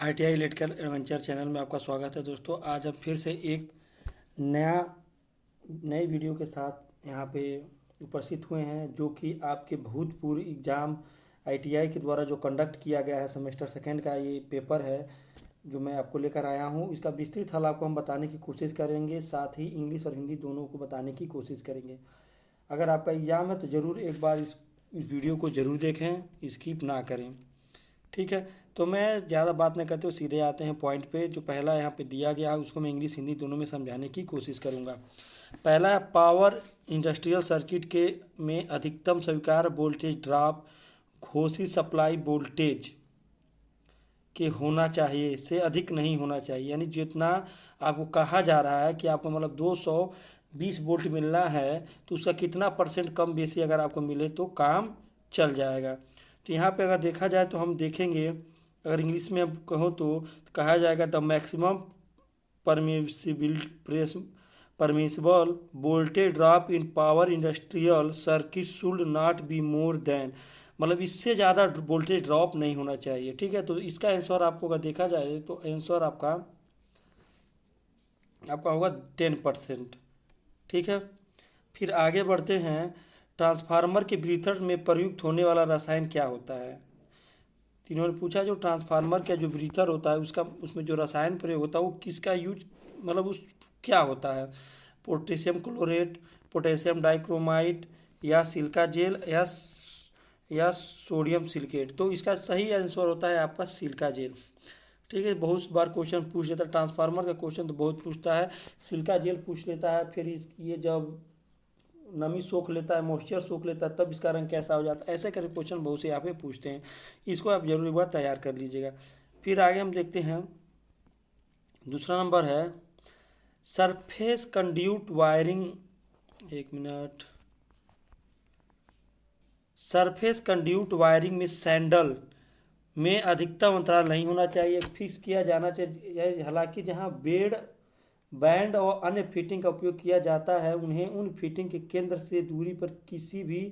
ITI electrical adventure channel में आपका स्वागत है दोस्तों। आज हम फिर से एक नया नई वीडियो के साथ यहाँ पे उपस्थित हुए हैं, जो कि आपके भूतपूर्व एग्ज़ाम ITI के द्वारा जो कंडक्ट किया गया है सेमेस्टर सेकेंड का ये पेपर है जो मैं आपको लेकर आया हूँ। इसका विस्तृत हल आपको हम बताने की कोशिश करेंगे, साथ ही इंग्लिश और हिंदी दोनों को बताने की कोशिश करेंगे। अगर आपका एग्ज़ाम है तो ज़रूर एक बार इस वीडियो को ज़रूर देखें, स्किप ना करें। ठीक है, तो मैं ज़्यादा बात नहीं करते हुए सीधे आते हैं पॉइंट पे। जो पहला यहाँ पे दिया गया है उसको मैं इंग्लिश हिंदी दोनों में समझाने की कोशिश करूँगा। पहला है पावर इंडस्ट्रियल सर्किट के में अधिकतम स्वीकार्य वोल्टेज ड्रॉप घोषित सप्लाई वोल्टेज के होना चाहिए से अधिक नहीं होना चाहिए। यानी जितना आपको कहा जा रहा है कि आपको मतलब 220 वोल्ट मिलना है तो उसका कितना परसेंट कम बेसी अगर आपको मिले तो काम चल जाएगा। तो यहाँ पे अगर देखा जाए तो हम देखेंगे, अगर इंग्लिश में हम कहो तो कहा जाएगा the maximum permissible press permissible voltage drop in power industrial circuit should not be more than, मतलब इससे ज़्यादा वोल्टेज ड्रॉप नहीं होना चाहिए। ठीक है, तो इसका आंसर आपको अगर देखा जाए तो आंसर आपका होगा 10%। ठीक है, फिर आगे बढ़ते हैं। ट्रांसफार्मर के ब्रीथर में प्रयुक्त होने वाला रसायन क्या होता है। इन्होंने पूछा जो ट्रांसफार्मर का जो ब्रीथर होता है उसका उसमें जो रसायन प्रयोग होता है वो किसका यूज मतलब उस क्या होता है। पोटेशियम क्लोरेट, पोटेशियम डाइक्रोमाइट या सिलिका जेल या सोडियम सिलिकेट। तो इसका सही आंसर होता है आपका सिलिका जेल। ठीक है, बहुत बार क्वेश्चन पूछ लेता है, ट्रांसफार्मर का क्वेश्चन तो बहुत पूछता है, सिलिका जेल पूछ लेता है। फिर ये जब नमी सोख लेता है, मॉइस्चर सोख लेता है, तब इसका रंग कैसा हो जाता है। ऐसे करके क्वेश्चन बहुत से यहाँ पे पूछते हैं, इसको आप जरूर एक बार तैयार कर लीजिएगा। फिर आगे हम देखते हैं, दूसरा नंबर है सरफेस कंड्यूट वायरिंग। एक मिनट, सरफेस कंड्यूट वायरिंग में सैंडल में अधिकतम अंतराल नहीं होना चाहिए, फिक्स किया जाना चाहिए। हालांकि जहां बैंड और अन्य फिटिंग का उपयोग किया जाता है उन्हें उन फिटिंग के केंद्र से दूरी पर किसी भी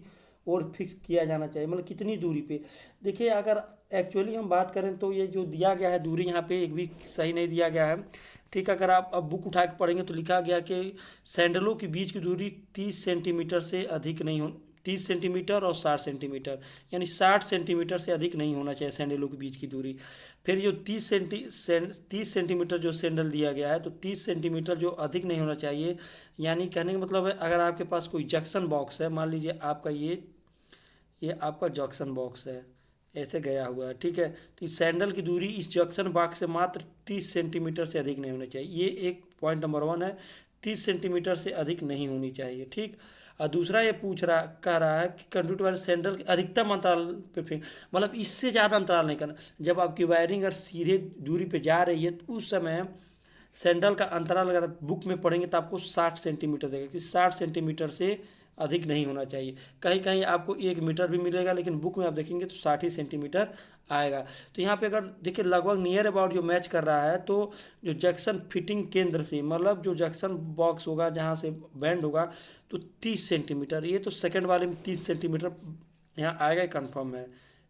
और फिक्स किया जाना चाहिए। मतलब कितनी दूरी पे, देखिए अगर एक्चुअली हम बात करें तो ये जो दिया गया है दूरी यहाँ पे एक भी सही नहीं दिया गया है। ठीक है, अगर आप अब बुक उठा के पढ़ेंगे तो लिखा गया कि सैंडलों के बीच की दूरी 30 सेंटीमीटर से अधिक नहीं हो, 30 सेंटीमीटर और 60 सेंटीमीटर, यानी 60 सेंटीमीटर से अधिक नहीं होना चाहिए सैंडलों के बीच की दूरी। फिर जो 30 सेंटीमीटर जो सैंडल दिया गया है तो 30 सेंटीमीटर जो अधिक नहीं होना चाहिए। यानी कहने का मतलब है अगर आपके पास कोई जंक्शन बॉक्स है, मान लीजिए आपका ये आपका जंक्शन बॉक्स है, ऐसे गया हुआ है। ठीक है, तो इस सैंडल की दूरी इस जंक्शन बॉक्स से मात्र 30 सेंटीमीटर से अधिक नहीं होनी चाहिए। ये एक पॉइंट नंबर 1 है, 30 सेंटीमीटर से अधिक नहीं होनी चाहिए। ठीक, और दूसरा ये कह रहा है कि कंडक्टर वाले सैंडल के अधिकतम अंतराल पे फेंक, मतलब इससे ज़्यादा अंतराल नहीं करना। जब आपकी वायरिंग अगर सीधे दूरी पे जा रही है तो उस समय सैंडल का अंतराल अगर बुक में पढ़ेंगे तो आपको 60 सेंटीमीटर देगा कि 60 सेंटीमीटर से अधिक नहीं होना चाहिए। कहीं कहीं आपको 1 मीटर भी मिलेगा, लेकिन बुक में आप देखेंगे तो 60 ही सेंटीमीटर आएगा। तो यहाँ पे अगर देखिए लगभग नियर अबाउट जो मैच कर रहा है, तो जो जंक्शन फिटिंग केंद्र से मतलब जो जंक्शन बॉक्स होगा जहाँ से बैंड होगा तो 30 सेंटीमीटर, ये तो सेकंड वाले में 30 सेंटीमीटर यहाँ आएगा, कंफर्म है।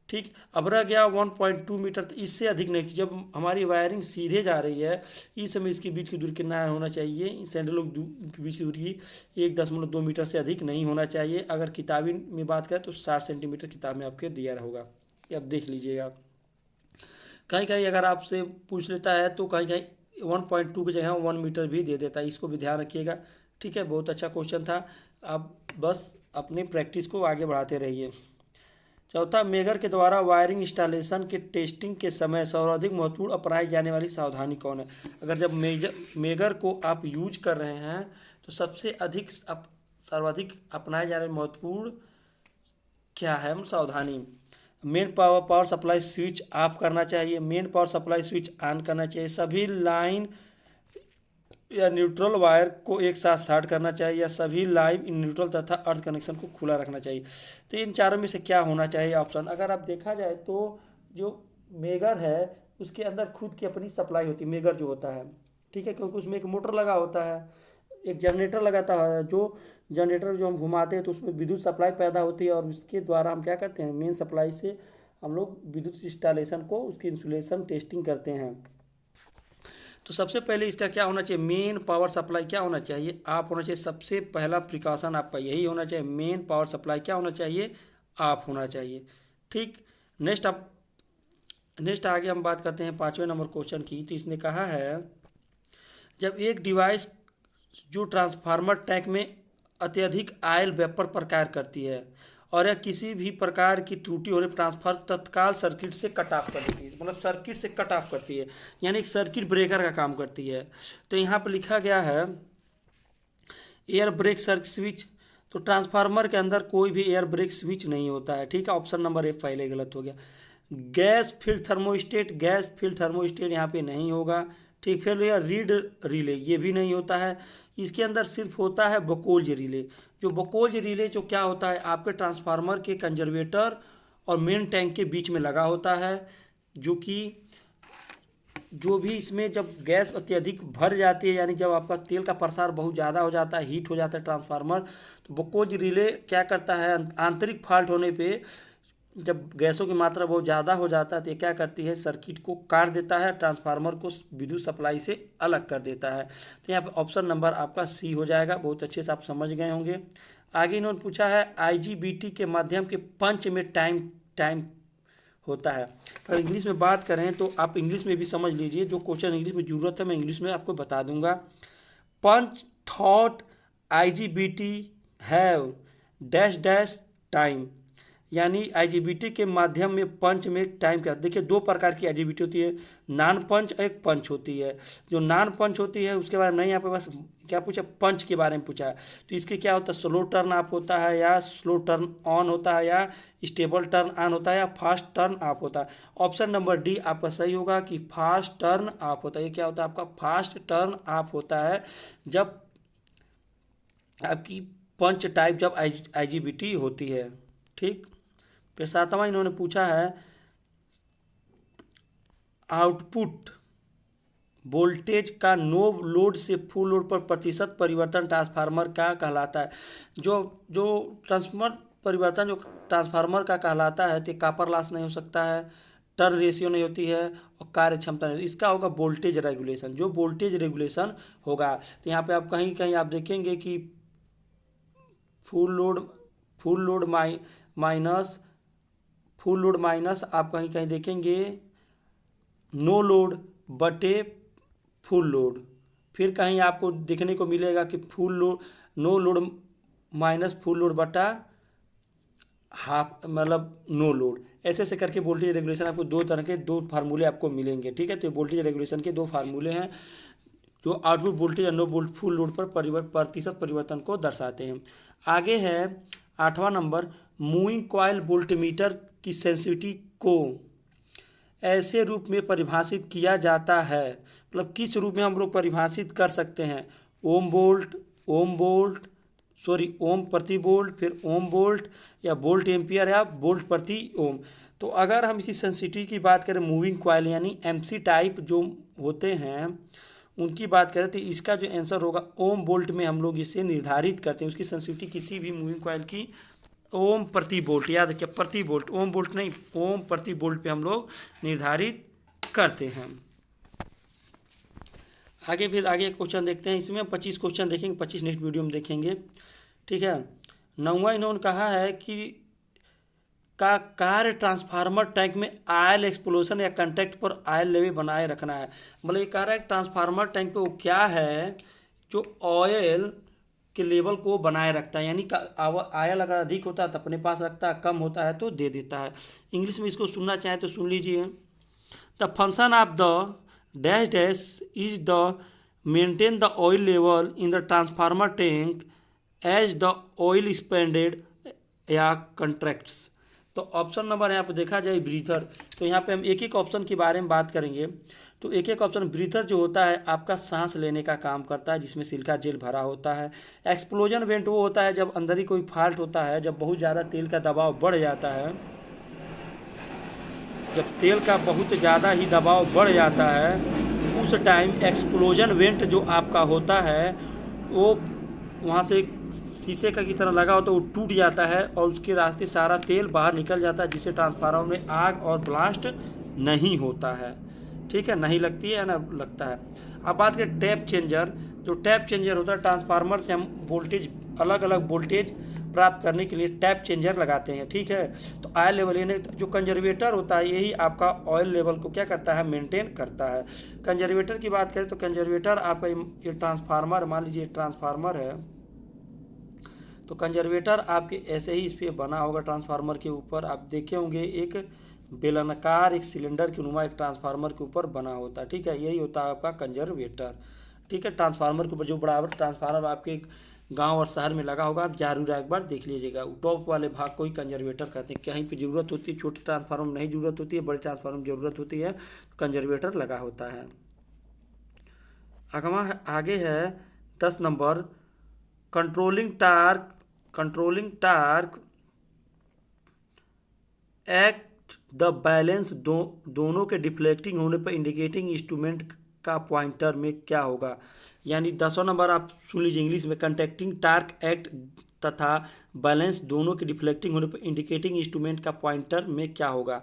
ठीक, अब रह गया 1.2 मीटर, तो इससे अधिक नहीं। जब हमारी वायरिंग सीधे जा रही है इस समय इसके बीच की दूरी कितना होना चाहिए, सैंडलों के बीच की दूरी 1.2 मीटर से अधिक नहीं होना चाहिए। अगर किताबी में बात करें तो 60 सेंटीमीटर किताब में आपके दिया होगा, ये आप देख लीजिएगा। कहीं कहीं अगर आपसे पूछ लेता है तो कहीं कहीं 1.2 की जगह 1 मीटर भी दे देता है, इसको भी ध्यान रखिएगा। ठीक है, बहुत अच्छा क्वेश्चन था। आप बस अपनी प्रैक्टिस को आगे बढ़ाते रहिए। चौथा, मेगर के द्वारा वायरिंग इंस्टॉलेशन के टेस्टिंग के समय सर्वाधिक महत्वपूर्ण अपनाई जाने वाली सावधानी कौन है। अगर जब मेगर को आप यूज कर रहे हैं तो सबसे अधिक सर्वाधिक अपनाए जाने वाली महत्वपूर्ण क्या है सावधानी। Main power supply switch off करना चाहिए, main power supply switch on करना चाहिए, सभी लाइन या न्यूट्रल वायर को एक साथ शॉर्ट करना चाहिए, या सभी लाइव इन न्यूट्रल तथा अर्थ कनेक्शन को खुला रखना चाहिए। तो इन चारों में से क्या होना चाहिए ऑप्शन। अगर आप देखा जाए तो जो मेगर है उसके अंदर खुद की अपनी सप्लाई होती है, मेगर जो होता है। ठीक है, क्योंकि उसमें एक मोटर लगा होता है, एक जनरेटर लगाता है, जो जनरेटर जो हम घुमाते हैं तो उसमें विद्युत सप्लाई पैदा होती है और उसके द्वारा हम क्या करते हैं मेन सप्लाई से हम लोग विद्युत इंस्टॉलेशन को उसकी इंसुलेशन टेस्टिंग करते हैं। तो सबसे पहले इसका क्या होना चाहिए, मेन पावर सप्लाई क्या होना चाहिए, आप होना चाहिए। सबसे पहला प्रिकॉशन आपका यही होना चाहिए, मेन पावर सप्लाई क्या होना चाहिए, आप होना चाहिए। ठीक, नेक्स्ट आगे हम बात करते हैं 5वें नंबर क्वेश्चन की। तो इसने कहा है जब एक डिवाइस जो ट्रांसफार्मर टैंक में अत्यधिक आयल वेपर पर कार्य करती है और यह किसी भी प्रकार की त्रुटि होने पर ट्रांसफार्मर तत्काल सर्किट से कट ऑफ कर देती है, मतलब सर्किट से कट ऑफ करती है, यानी एक सर्किट ब्रेकर का काम करती है। तो यहाँ पर लिखा गया है एयर ब्रेक सर्किट स्विच। तो ट्रांसफार्मर के अंदर कोई भी एयर ब्रेक स्विच नहीं होता है। ठीक है, ऑप्शन नंबर ए पहले गलत हो गया। गैस फील्ड थर्मोस्टेट यहाँ पे नहीं होगा। ठीक, फिर यह रीड रिले ये भी नहीं होता है। इसके अंदर सिर्फ होता है बकोल्ज रिले। जो बकोल्ज रिले जो क्या होता है, आपके ट्रांसफार्मर के कंजर्वेटर और मेन टैंक के बीच में लगा होता है, जो कि जो भी इसमें जब गैस अत्यधिक भर जाती है, यानी जब आपका तेल का प्रसार बहुत ज़्यादा हो जाता है, हीट हो जाता है ट्रांसफार्मर, तो बकोल्ज रिले क्या करता है, आंतरिक फॉल्ट होने पे जब गैसों की मात्रा बहुत ज़्यादा हो जाता है तो ये क्या करती है, सर्किट को काट देता है, ट्रांसफार्मर को विद्युत सप्लाई से अलग कर देता है। तो यहाँ पे ऑप्शन नंबर आपका सी हो जाएगा। बहुत अच्छे से आप समझ गए होंगे। आगे इन्होंने पूछा है IGBT के माध्यम के पंच में टाइम होता है। अगर इंग्लिश में बात करें तो आप इंग्लिश में भी समझ लीजिए, जो क्वेश्चन इंग्लिश में ज़रूरत है मैं इंग्लिश में आपको बता दूंगा। Punch through IGBT have dash dash time, यानी IGBT के माध्यम में पंच में टाइम क्या। देखिए, दो प्रकार की IGBT होती है, नॉन पंच और एक पंच होती है। जो नॉन पंच होती है उसके बारे में नहीं, यहाँ पे बस क्या पूछा, पंच के बारे में पूछा है। तो इसके क्या होता है, स्लो टर्न ऑफ होता है, या स्लो टर्न ऑन होता है, या स्टेबल टर्न ऑन होता है, या फास्ट टर्न ऑफ होता है। ऑप्शन नंबर डी आपका सही होगा कि फास्ट टर्न ऑफ होता है। ये क्या होता है, आपका फास्ट टर्न ऑफ होता है जब आपकी पंच टाइप जब IGBT होती है। ठीक, फिर 7वां इन्होंने पूछा है आउटपुट वोल्टेज का नो लोड से फुल लोड पर प्रतिशत परिवर्तन ट्रांसफार्मर का कहलाता है। जो ट्रांसफार्मर परिवर्तन जो ट्रांसफार्मर का कहलाता है, तो कॉपर लॉस नहीं हो सकता है, टर्न रेशियो नहीं होती है, और कार्य क्षमता नहीं होती। इसका होगा वोल्टेज रेगुलेशन। जो वोल्टेज रेगुलेशन होगा, तो यहाँ पे आप कहीं कहीं आप देखेंगे कि फुल लोड माइनस आप कहीं कहीं देखेंगे नो लोड बटे फुल लोड। फिर कहीं आपको देखने को मिलेगा कि no load minus full load बटा हाफ, मतलब नो लोड। ऐसे ऐसे करके वोल्टेज रेगुलेशन आपको दो तरह के दो फार्मूले आपको मिलेंगे। ठीक है, तो वोल्टेज रेगुलेशन के दो फार्मूले हैं जो आउटपुट वोल्टेज और नो वोल्ट फुल लोड पर प्रतिशत परिवर्तन को दर्शाते हैं। आगे है 8वां नंबर, मूविंग कॉइल वोल्टमीटर की सेंसिटिविटी को ऐसे रूप में परिभाषित किया जाता है, मतलब किस रूप में हम लोग परिभाषित कर सकते हैं, ओम प्रति वोल्ट, फिर ओम वोल्ट, या वोल्ट एम्पियर, या वोल्ट प्रति ओम। तो अगर हम इसकी सेंसिटिविटी की बात करें, मूविंग कॉइल यानी MC टाइप जो होते हैं उनकी बात करें, तो इसका जो आंसर होगा ओम वोल्ट में हम लोग इसे निर्धारित करते हैं। उसकी सेंसिटिविटी किसी भी मूविंग कॉइल की ओम प्रति वोल्ट, याद रखिए प्रति वोल्ट, ओम वोल्ट नहीं, ओम प्रति वोल्ट पे हम लोग निर्धारित करते हैं। फिर आगे क्वेश्चन देखते हैं। इसमें 25 क्वेश्चन देखेंगे, 25 नेक्स्ट वीडियो में देखेंगे। ठीक है, 9वां इन्होंने कहा है कि का कार्य ट्रांसफार्मर टैंक में आयल एक्सप्लोजन या कंटैक्ट पर आयल लेवल बनाए रखना है। मतलब ये कह रहा है ट्रांसफार्मर टैंक पे वो क्या है जो ऑयल के लेवल को बनाए रखता है, यानी आयल अगर अधिक होता है तो अपने पास रखता है, कम होता है तो दे देता है। इंग्लिश में इसको सुनना चाहे तो सुन लीजिए। The function of the dash dash is the maintain the oil level in the transformer tank as the oil expanded या कंट्रैक्ट्स। तो ऑप्शन नंबर यहाँ पे देखा जाए ब्रीथर। तो यहाँ पे हम एक एक ऑप्शन के बारे में बात करेंगे। तो एक एक ऑप्शन, ब्रीथर जो होता है आपका सांस लेने का काम करता है, जिसमें सिलिका जेल भरा होता है। एक्सप्लोजन वेंट वो होता है जब अंदर ही कोई फॉल्ट होता है, जब बहुत ज़्यादा तेल का दबाव बढ़ जाता है, जब तेल का बहुत ज़्यादा ही दबाव बढ़ जाता है उस टाइम एक्सप्लोजन वेंट जो आपका होता है वो वहाँ से शीशे का की तरह लगा हो तो वो टूट जाता है और उसके रास्ते सारा तेल बाहर निकल जाता है, जिससे ट्रांसफार्मर में आग और ब्लास्ट नहीं होता है। ठीक है, नहीं लगती है ना, लगता है। अब बात करें टैप चेंजर। जो टैप चेंजर होता है, ट्रांसफार्मर से हम वोल्टेज, अलग अलग वोल्टेज प्राप्त करने के लिए टैप चेंजर लगाते हैं। ठीक है, तो ऑयल लेवल, यानी जो कंजर्वेटर होता है यही आपका ऑयल लेवल को क्या करता है, मेंटेन करता है। कंजर्वेटर की बात करें तो कंजर्वेटर आपका ये ट्रांसफार्मर, मान लीजिए ट्रांसफार्मर है, तो कंजर्वेटर आपके ऐसे ही इस पर बना होगा। ट्रांसफार्मर के ऊपर आप देखे होंगे एक बेलनाकार, एक सिलेंडर के नुमा एक ट्रांसफार्मर के ऊपर बना होता है। ठीक है, यही होता है आपका कंजर्वेटर। ठीक है, ट्रांसफार्मर के ऊपर जो बराबर ट्रांसफार्मर आपके गांव और शहर में लगा होगा, आप जरूर एक बार देख लीजिएगा। टॉप वाले भाग को ही कंजर्वेटर कहते हैं। कहीं पे ज़रूरत होती है, छोटे ट्रांसफार्मर नहीं ज़रूरत होती है, बड़े ट्रांसफार्मर ज़रूरत होती है, तो कंजर्वेटर लगा होता है। अगवा आगे है 10 number, controlling torque. Controlling torque act the balance दोनों के डिफ्लेक्टिंग होने पर इंडिकेटिंग इंस्ट्रूमेंट का पॉइंटर में क्या होगा। यानी 10वां नंबर आप सुन लीजिए इंग्लिश में, कंटेक्टिंग टार्क एक्ट तथा बैलेंस दोनों के डिफ्लेक्टिंग होने पर इंडिकेटिंग इंस्ट्रूमेंट का पॉइंटर में क्या होगा।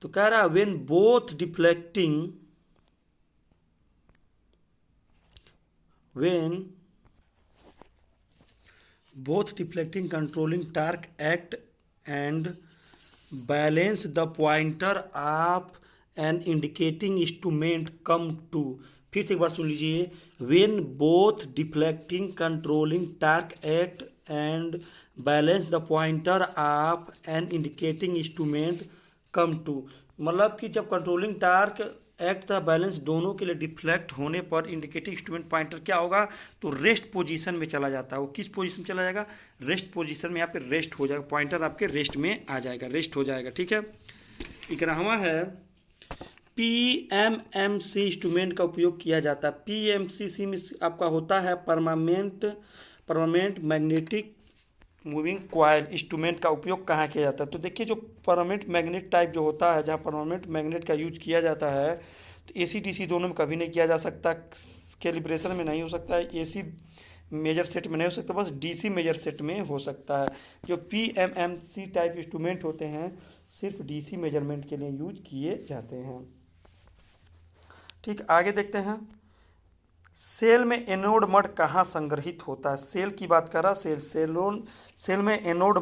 तो कह रहा है when both deflecting, when both deflecting controlling torque act and balance the pointer of an indicating instrument come to। फिर से एक बार सुन लीजिए, when both deflecting controlling torque act and balance the pointer of an indicating instrument come to, मतलब कि जब controlling torque act तथा balance दोनों के लिए डिफ्लेक्ट होने पर इंडिकेटिंग इंस्ट्रूमेंट पॉइंटर क्या होगा, तो रेस्ट पोजीशन में चला जाता है। वो किस पोजीशन में चला जाएगा, रेस्ट पोजीशन में, यहाँ पे रेस्ट हो जाएगा, पॉइंटर आपके रेस्ट में आ जाएगा, रेस्ट हो जाएगा। ठीक है, 11वां है PMMC इंस्ट्रूमेंट का उपयोग किया जाता है। PMMC में आपका होता है permanent magnetic moving coil instrument का उपयोग कहाँ किया जाता है। तो देखिए जो परमानेंट मैग्नेट टाइप जो होता है, जहाँ परमानेंट मैग्नेट का यूज किया जाता है, तो AC DC दोनों में कभी नहीं किया जा सकता, कैलिब्रेशन में नहीं हो सकता है, AC मेजर सेट में नहीं हो सकता, बस DC मेजर सेट में हो सकता है। जो PMMC टाइप इंस्ट्रूमेंट होते हैं सिर्फ DC मेजरमेंट के लिए यूज किए जाते हैं। ठीक, आगे देखते हैं, सेल में एनोड मड कहाँ संग्रहित होता है। सेल की बात कर रहा, सेल में एनोड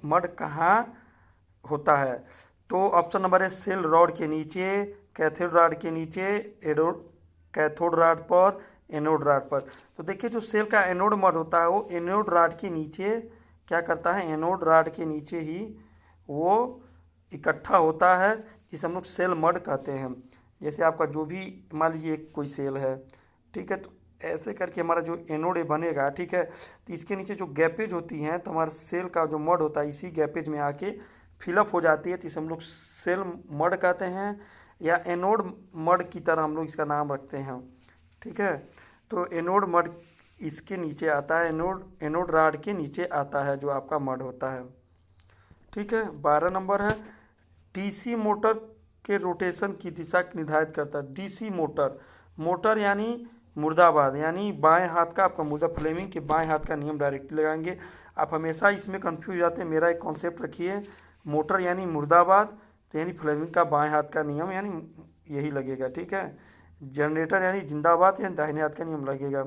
मड कहाँ होता है। तो ऑप्शन नंबर है सेल रॉड के नीचे, कैथोड रॉड के नीचे, कैथोड रॉड पर, एनोड रॉड पर। तो देखिए जो सेल का एनोड मड होता है वो एनोड रॉड के नीचे क्या करता है, एनोड रॉड के नीचे ही वो इकट्ठा होता है, जिसे हम लोग सेल मड कहते हैं। जैसे आपका जो भी मान लीजिए कोई सेल है, ठीक है, तो ऐसे करके हमारा जो एनोड बनेगा, ठीक है, तो इसके नीचे जो गैपेज होती हैं, तो हमारा सेल का जो मड होता है इसी गैपेज में आके फिलअप हो जाती है, तो इसे हम लोग सेल मड कहते हैं, या एनोड मड की तरह हम लोग इसका नाम रखते हैं। ठीक है, तो एनोड मड इसके नीचे आता है, एनोड रॉड के नीचे आता है जो आपका मड होता है। ठीक है, 12 नंबर है DC मोटर के रोटेशन की दिशा निर्धारित करता है। DC मोटर यानी मुर्दाबाद, यानी बाएं हाथ का आपका मुर्दा, फ्लेमिंग के बाएं हाथ का नियम डायरेक्टली लगाएंगे। आप हमेशा इसमें कंफ्यूज जाते हैं, मेरा एक कॉन्सेप्ट रखिए, मोटर यानी मुर्दाबाद, तो यानी फ्लेमिंग का बाएं हाथ का नियम यानी यही लगेगा। ठीक है, जनरेटर यानी जिंदाबाद, यानी दाहिने हाथ का नियम लगेगा।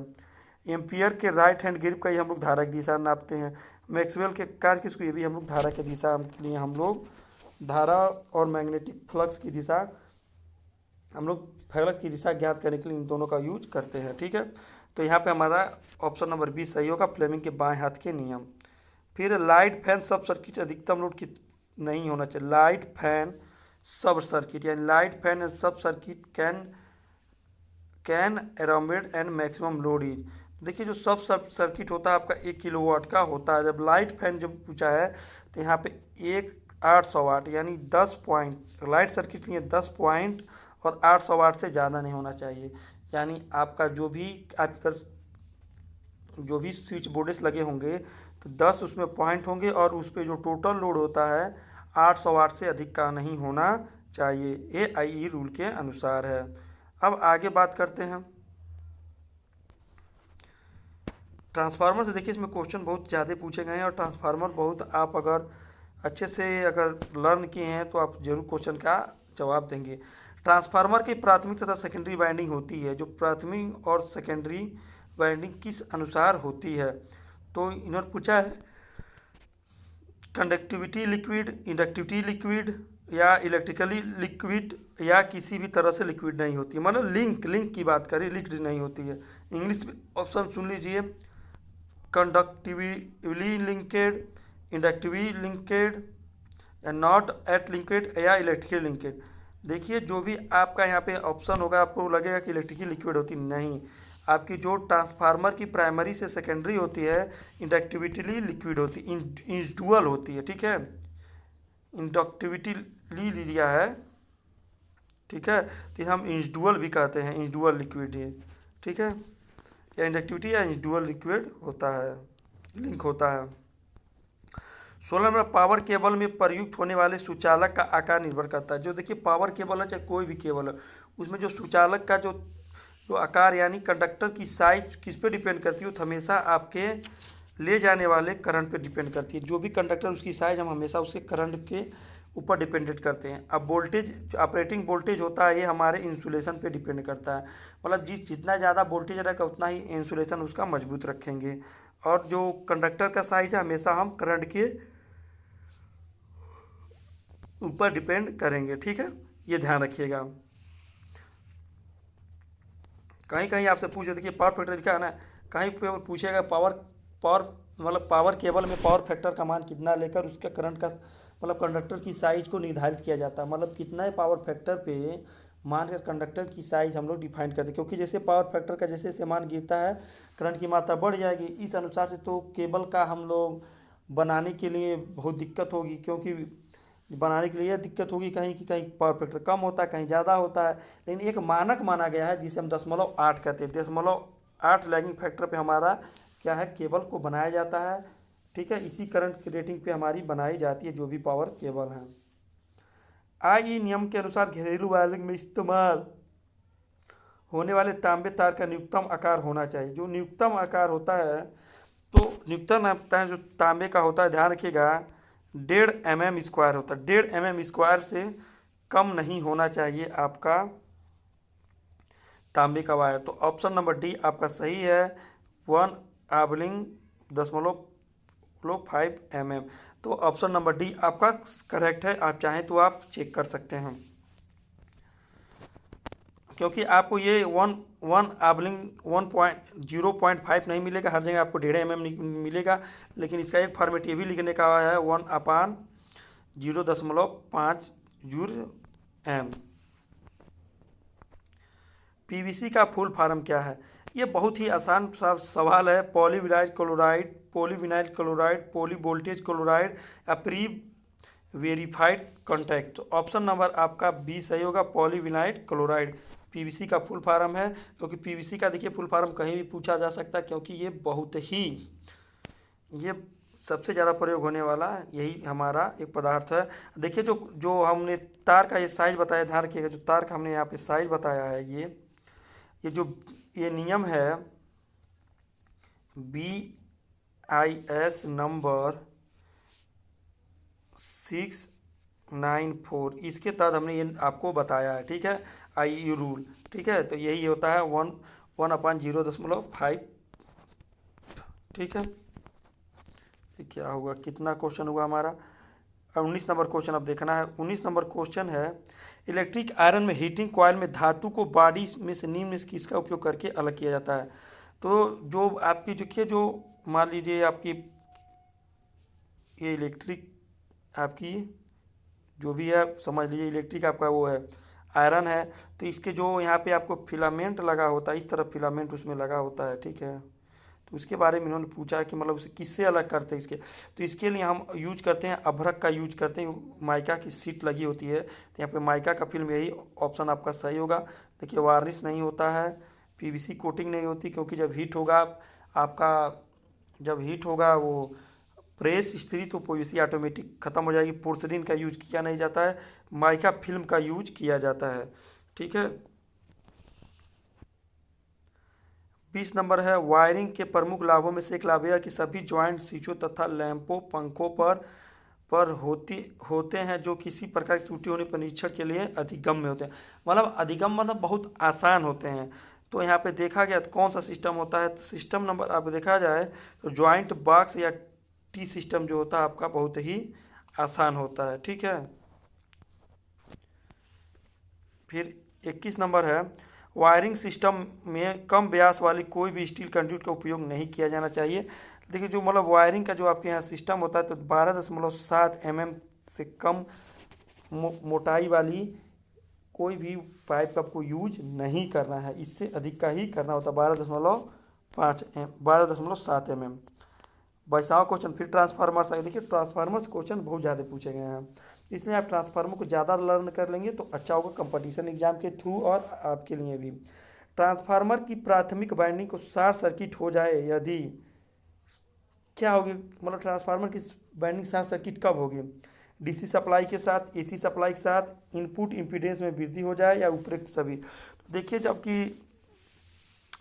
एम्पियर के राइट हैंड ग्रिप का ही हम लोग धारा की दिशा नापते हैं। मैक्सवेल के कार्य किसको, ये भी हम लोग धारा की दिशा के लिए हम लोग धारा और मैग्नेटिक फ्लक्स की दिशा, हम लोग फ्लक्स की दिशा ज्ञात करने के लिए इन दोनों का यूज करते हैं। ठीक है, तो यहाँ पे हमारा ऑप्शन नंबर 20 सही होगा, फ्लेमिंग के बाएं हाथ के नियम। फिर लाइट फैन सब सर्किट अधिकतम लोड की नहीं होना चाहिए। लाइट फैन सब सर्किट यानी लाइट फैन एंड सब circuit can accommodate and maximum load is. देखिए जो सब सर्किट होता है आपका 1 किलोवाट का होता है। जब लाइट फैन जब पूछा है तो यहाँ पे 800 वाट यानी 10 पॉइंट, लाइट सर्किट लिए 10 पॉइंट और 800 वाट से ज़्यादा नहीं होना चाहिए। यानी आपका जो भी स्विच बोर्ड्स लगे होंगे तो 10 उसमें पॉइंट होंगे और उस पर जो टोटल लोड होता है 800 वाट से अधिक का नहीं होना चाहिए। ये AIE रूल के अनुसार है। अब आगे बात करते हैं, ट्रांसफार्मर से देखिए इसमें क्वेश्चन बहुत ज़्यादा पूछे गए हैं, और ट्रांसफार्मर बहुत आप अगर अच्छे से अगर लर्न किए हैं तो आप जरूर क्वेश्चन का जवाब देंगे। ट्रांसफार्मर की प्राथमिक तथा सेकेंडरी वाइंडिंग होती है, जो प्राथमिक और सेकेंडरी वाइंडिंग किस अनुसार होती है, तो इन्होंने पूछा है कंडक्टिविटी लिक्विड, इंडक्टिविटी लिक्विड, या इलेक्ट्रिकली लिक्विड, या किसी भी तरह से लिक्विड नहीं होती। मतलब लिंक की बात करें, लिक्विड नहीं होती है। इंग्लिश में ऑप्शन सुन लीजिए, कंडक्टिवली लिंकेड, इंडक्टिवली लिंकेड, या नॉट एट लिंकेड, या इलेक्ट्रिकली लिंकेड। देखिए जो भी आपका यहाँ पे ऑप्शन होगा आपको लगेगा कि इलेक्ट्रिकली लिक्विड होती, नहीं। आपकी जो ट्रांसफार्मर की प्राइमरी से सेकेंडरी होती है इंडक्टिविटीली लिक्विड होती, इंडुअल होती है, ठीक है। इंडक्टिविटीली लिया है, ठीक है, तो हम इंडुअल भी कहते हैं, इंडुअल लिक्विड ये, ठीक है, या इंडक्टिविटी या इंडुअल लिक्विड होता है, लिंक होता है। 16 नंबर, पावर केबल में प्रयुक्त होने वाले सुचालक का आकार निर्भर करता है। जो देखिए पावर केबल है चाहे कोई भी केबल है, उसमें जो सुचालक का जो आकार यानी कंडक्टर की साइज किस पे डिपेंड करती है, तो हमेशा आपके ले जाने वाले करंट पे डिपेंड करती है। जो भी कंडक्टर उसकी साइज हम हमेशा उसके करंट के ऊपर डिपेंडेंट करते हैं। अब वोल्टेज, ऑपरेटिंग वोल्टेज होता है, ये हमारे इंसुलेशन पे डिपेंड करता है। मतलब जितना ज़्यादा वोल्टेज रहेगा उतना ही इंसुलेशन उसका मजबूत रखेंगे। और जो कंडक्टर का साइज है हमेशा हम करंट के ऊपर डिपेंड करेंगे, ठीक है, ये ध्यान रखिएगा। कहीं कहीं आपसे पूछे, देखिए पावर फैक्टर लिखा है ना, कहीं पे पूछेगा पावर पावर मतलब पावर केबल में पावर फैक्टर का मान कितना लेकर उसके करंट का मतलब कंडक्टर की साइज को निर्धारित किया जाता है। मतलब कितना है पावर फैक्टर पे मानकर कंडक्टर की साइज हम लोग डिफाइन करते हैं, क्योंकि जैसे पावर फैक्टर का जैसे जैसे मान गिरता है करंट की मात्रा बढ़ जाएगी। इस अनुसार से तो केबल का हम लोग बनाने के लिए बहुत दिक्कत होगी, क्योंकि बनाने के लिए यह दिक्कत होगी कहीं कि कहीं पावर फैक्टर कम होता है, कहीं ज़्यादा होता है। लेकिन एक मानक माना गया है जिसे हम 0.8 कहते हैं। 0.8 लैगिंग फैक्टर पे हमारा क्या है, केबल को बनाया जाता है, ठीक है। इसी करंट की रेटिंग पे हमारी बनाई जाती है जो भी पावर केबल है। आई नियम के अनुसार घरेलू वायरिंग में इस्तेमाल होने वाले तांबे तार का न्यूनतम आकार होना चाहिए। जो न्यूनतम आकार होता है, तो न्यूनतम होता है जो तांबे का होता है, ध्यान रखिएगा 1.5 mm स्क्वायर होता है। 1.5 mm स्क्वायर से कम नहीं होना चाहिए आपका तांबे का वायर। तो ऑप्शन नंबर डी आपका सही है, 1.5 mm। तो ऑप्शन नंबर डी आपका करेक्ट है। आप चाहें तो आप चेक कर सकते हैं, क्योंकि आपको ये 0.5 नहीं मिलेगा, हर जगह आपको 1.5 mm मिलेगा। लेकिन इसका एक फॉर्मेट ये भी लिखने का है 1/0.50 m। पीवीसी का फुल फॉर्म क्या है? ये बहुत ही आसान सा सवाल है। Polyvinyl chloride, polyvinyl chloride, poly voltage chloride, या प्री वेरीफाइड कॉन्टैक्ट। तो ऑप्शन नंबर आपका बी सही होगा, पॉलीविनाइल क्लोराइड पीवीसी का फुल फॉर्म है। क्योंकि पीवीसी का देखिए फुल फॉर्म कहीं भी पूछा जा सकता है, क्योंकि ये बहुत ही ये सबसे ज़्यादा प्रयोग होने वाला यही हमारा एक पदार्थ है। देखिए जो जो हमने तार का ये साइज बताया, ध्यान रखिएगा, जो तार का हमने यहाँ पे साइज बताया है, ये जो ये नियम है BIS नंबर 694, इसके तहत हमने ये आपको बताया है, ठीक है, IU रूल, ठीक है। तो यही होता है 1/0.5, ठीक है। ये क्या होगा, कितना क्वेश्चन हुआ हमारा? 19 नंबर क्वेश्चन अब देखना है। 19 नंबर क्वेश्चन है, इलेक्ट्रिक आयरन में हीटिंग कॉयल में धातु को बॉडी में से निम्न में से किसका उपयोग करके अलग किया जाता है? तो जो आपकी देखिए, जो मान लीजिए आपकी ये इलेक्ट्रिक आपकी जो भी है, समझ लीजिए इलेक्ट्रिक आपका वो है आयरन है, तो इसके जो यहाँ पे आपको फिलामेंट लगा होता है, इस तरफ फिलामेंट उसमें लगा होता है, ठीक है। तो उसके बारे में इन्होंने पूछा कि मतलब उसे किससे अलग करते हैं इसके। तो इसके लिए हम यूज करते हैं अभ्रक का यूज करते हैं, माइका की सीट लगी होती है, तो यहाँ पे माइका का फिल्म, यही ऑप्शन आपका सही होगा। देखिए वार्निश नहीं होता है, पीवीसी कोटिंग नहीं होती, क्योंकि जब हीट होगा आपका, जब हीट होगा वो प्रेस स्त्री, तो पीवीसी ऑटोमेटिक ख़त्म हो जाएगी। पोर्सलिन का यूज किया नहीं जाता है, माइका फिल्म का यूज किया जाता है, ठीक है। 20 नंबर है, वायरिंग के प्रमुख लाभों में से एक लाभ यह है कि सभी ज्वाइंट स्विचों तथा लैंपों पंखों पर होते हैं जो किसी प्रकार की त्रुटि होने पर निरीक्षण के लिए अधिगम्य होते हैं। मतलब अधिगम मतलब बहुत आसान होते हैं। तो यहाँ पे देखा गया तो कौन सा सिस्टम होता है, तो सिस्टम नंबर आप देखा जाए तो ज्वाइंट बॉक्स या टी सिस्टम जो होता है आपका बहुत ही आसान होता है। ठीक है। फिर 21 नंबर है, वायरिंग सिस्टम में कम व्यास वाली कोई भी स्टील कंडक्ट का उपयोग नहीं किया जाना चाहिए। देखिए जो मतलब वायरिंग का जो आपके यहाँ सिस्टम होता है तो 12.7 mm से कम मोटाई वाली कोई भी पाइप का आपको यूज नहीं करना है, इससे अधिक का ही करना होता है, 12.7 mm। 22वां क्वेश्चन, फिर ट्रांसफार्मर्स है। देखिए ट्रांसफार्मर्स क्वेश्चन बहुत ज़्यादा पूछे गए हैं, इसलिए आप ट्रांसफार्मर को ज़्यादा लर्न कर लेंगे तो अच्छा होगा कंपटीशन एग्जाम के थ्रू और आपके लिए भी। ट्रांसफार्मर की प्राथमिक वाइंडिंग को शॉर्ट सर्किट हो जाए यदि क्या होगी, मतलब ट्रांसफार्मर की वाइंडिंग शॉर्ट सर्किट कब होगी, डीसी सप्लाई के साथ, एसी सप्लाई के साथ, इनपुट इम्पीडेंस में वृद्धि हो जाए या उपरोक्त सभी। तो देखिए जबकि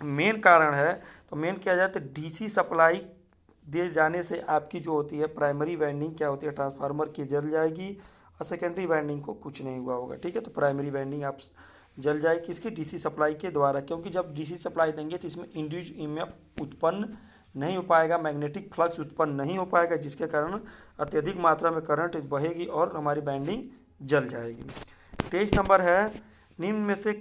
मेन कारण है तो मेन किया जाए तो डीसी सप्लाई दे जाने से आपकी जो होती है प्राइमरी वाइंडिंग क्या होती है ट्रांसफार्मर की जल जाएगी और सेकेंडरी वाइंडिंग को कुछ नहीं हुआ होगा। ठीक है। तो प्राइमरी वाइंडिंग आप जल जाएगी किसकी, डीसी सप्लाई के द्वारा, क्योंकि जब डीसी सप्लाई देंगे तो इसमें इंड्यूस्ड ईएमएफ उत्पन्न नहीं हो पाएगा, मैग्नेटिक फ्लक्स उत्पन्न नहीं हो पाएगा, जिसके कारण अत्यधिक मात्रा में करंट बहेगी और हमारी वाइंडिंग जल जाएगी। 23 नंबर है, निम्न में से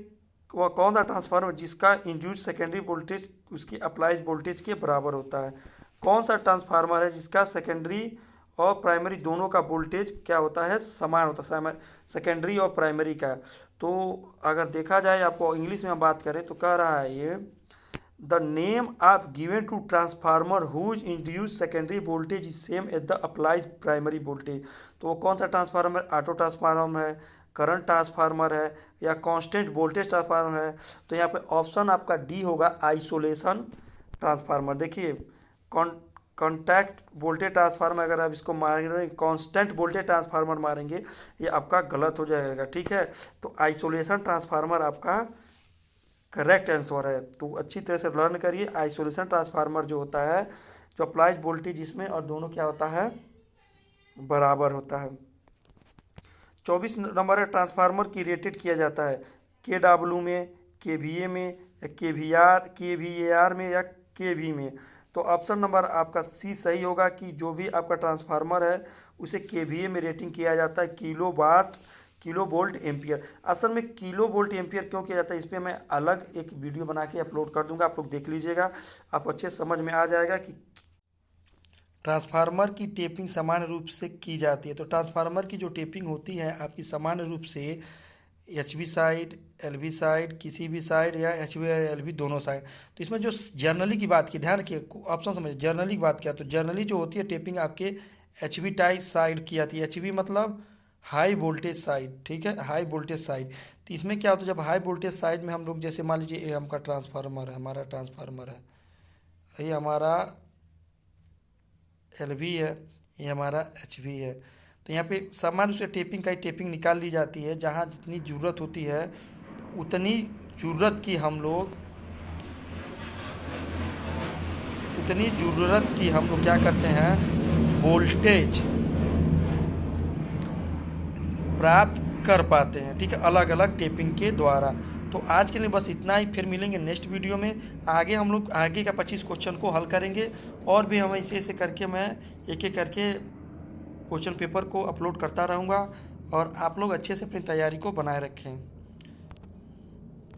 वह कौन सा ट्रांसफार्मर जिसका इंड्यूस्ड सेकेंडरी वोल्टेज उसकी अप्लाइड वोल्टेज के बराबर होता है, कौन सा ट्रांसफार्मर है जिसका सेकेंडरी और प्राइमरी दोनों का वोल्टेज क्या होता है, समान होता है, सेकेंडरी और प्राइमरी का। तो अगर देखा जाए आपको इंग्लिश में हम बात करें तो कह रहा है ये, the name of given to transformer whose induce secondary voltage is same as the applied primary voltage. तो वो कौन सा ट्रांसफार्मर, ऑटो ट्रांसफार्मर है, करंट ट्रांसफार्मर है या कांस्टेंट वोल्टेज ट्रांसफार्मर है। तो यहाँ पे ऑप्शन आपका डी होगा, आइसोलेशन ट्रांसफार्मर। देखिए कॉन्टैक्ट वोल्टेज ट्रांसफार्मर अगर आप इसको मारेंगे, कांस्टेंट वोल्टेज ट्रांसफार्मर मारेंगे, ये आपका गलत हो जाएगा। ठीक है। तो आइसोलेशन ट्रांसफार्मर आपका करेक्ट आंसर है। तो अच्छी तरह से लर्न करिए, आइसोलेशन ट्रांसफार्मर जो होता है जो अप्लाइड वोल्टेज इसमें और दोनों क्या होता है, बराबर होता है। 24 नंबर है, ट्रांसफार्मर की रेटेड किया जाता है KW में, KVA में या KVAR में या KV में। तो ऑप्शन नंबर आपका सी सही होगा कि जो भी आपका ट्रांसफार्मर है उसे KVA में रेटिंग किया जाता है, किलो वोल्ट एम्पियर। असल में किलो वोल्ट एम्पियर क्यों किया जाता है इस पर मैं अलग एक वीडियो बना के अपलोड कर दूंगा, आप लोग देख लीजिएगा, आपको अच्छे समझ में आ जाएगा कि ट्रांसफार्मर की टेपिंग सामान्य रूप से की जाती है। तो ट्रांसफार्मर की जो टेपिंग होती है आपकी सामान्य रूप से HV साइड, LV साइड, किसी भी साइड या HV या LV दोनों साइड। तो इसमें जो जर्नली की बात की, ध्यान रखिए ऑप्शन समझिए, जर्नली की बात किया तो जर्नली जो होती है टेपिंग आपके HV टाइप साइड की जाती है। HV मतलब हाई वोल्टेज साइड। ठीक है, हाई वोल्टेज साइड। तो इसमें क्या होता है, जब हाई वोल्टेज साइड में हम लोग जैसे मान लीजिए ये हमका ट्रांसफार्मर है, हमारा ट्रांसफार्मर है, ये हमारा LV है, ये हमारा HV है। तो यहाँ पे सामान्य से टेपिंग का टेपिंग निकाल ली जाती है, जहाँ जितनी ज़रूरत होती है उतनी ज़रूरत की हम लोग क्या करते हैं, वोल्टेज प्राप्त कर पाते हैं। ठीक है, अलग अलग टेपिंग के द्वारा। तो आज के लिए बस इतना ही, फिर मिलेंगे नेक्स्ट वीडियो में। आगे हम लोग आगे का 25 क्वेश्चन को हल करेंगे और भी हम ऐसे करके मैं एक एक करके क्वेश्चन पेपर को अपलोड करता रहूँगा और आप लोग अच्छे से अपनी तैयारी को बनाए रखें।